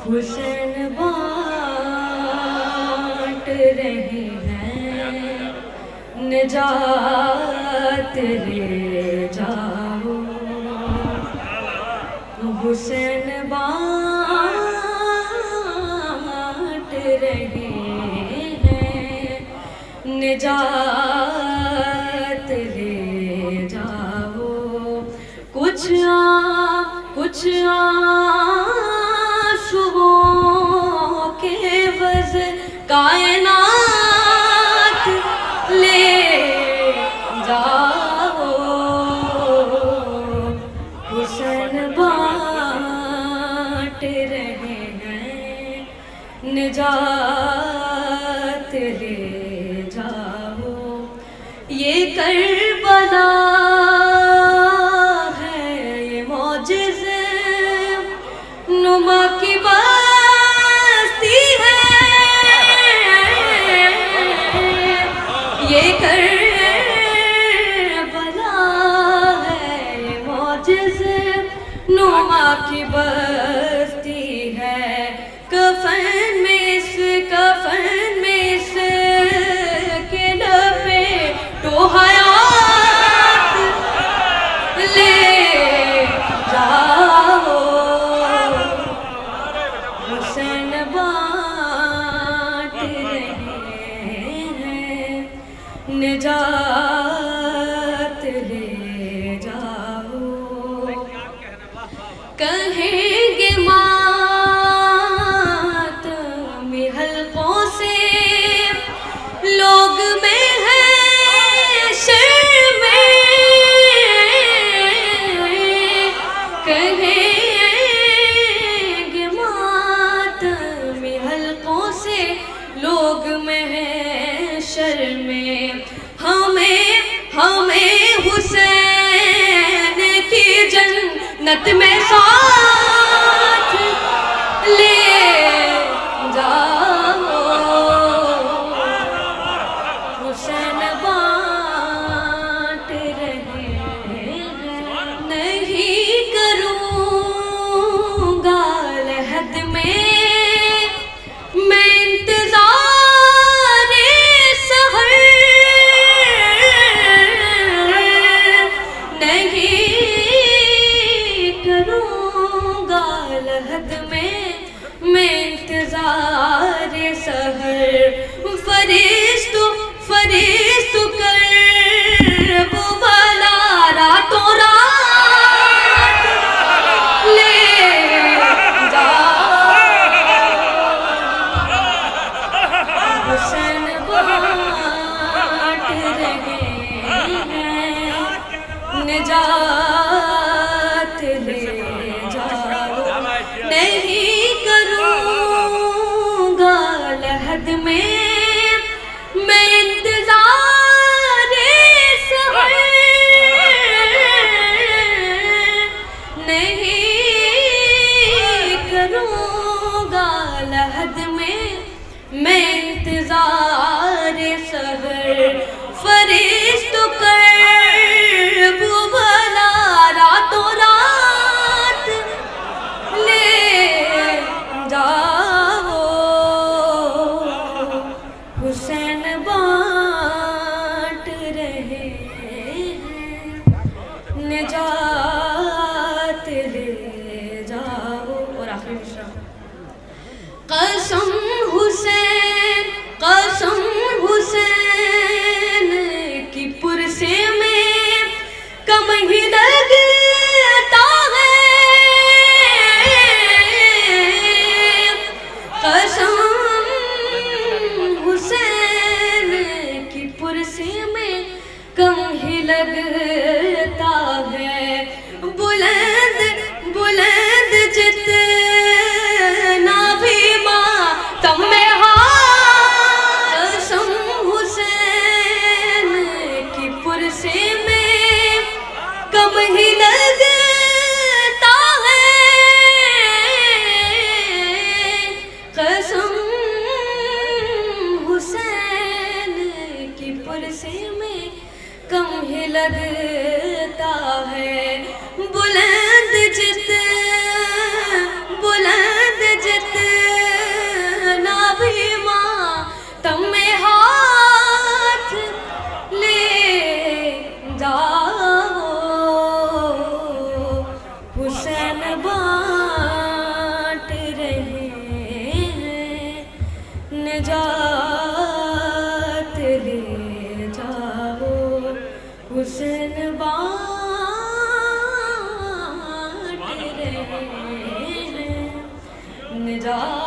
हुस्न बांट रहे हैं, निजात ले जाओ। हुस्न बांट रहे हैं, निजात ले जाओ। कुछ आंसुओं के वज़ कायनात ले जाओ। हुस्न बांट रहे हैं, निजात ले जाओ। ये करबला नुमा की बस्ती है, ये करबला है, ये मौजिज़े नुमा की बस्ती है। कफन में से के लपे तो हयात ले जाओ। हुस्न बांट रहे हैं, निजात ले जाओ। कहेंगे मातमी हल्कों से लोग में है शर्मे। कहेंगे मातमी हल्कों से लोग में है शर्मे। हमें हुसैन की जन्नत में साथ ले जाओ। हुस्न बांट रहे हैं, नहीं करूँगा लहद में मैं इंतज़ारे सहर। नहीं करूँगा लहद में मैं इंतज़ारे सहर। फरिश्त कर वो भला रातों रात ले जाओ। हुस्न बांट रहे हैं, निजात ले जाओ। नहीं करूँगा लहद में मैं इंतज़ारे सहर। नहीं करूँगा लहद में मैं इंतज़ारे सहर। फरिश्त कर वो भला रातों रात ले जाओ। हुस्न बांट रहे हैं, निजात ले जाओ। और आखिरी मिसरा। कसम हुसैन की पुरसे में कम ही लगता है। कसम हुसैन की पुरसे में कम ही लगता है। बुलंद जितना भी मातम में कसम हुसैन की पुरसे में कम ही लगता हुसैन बांट रहे हैं निजात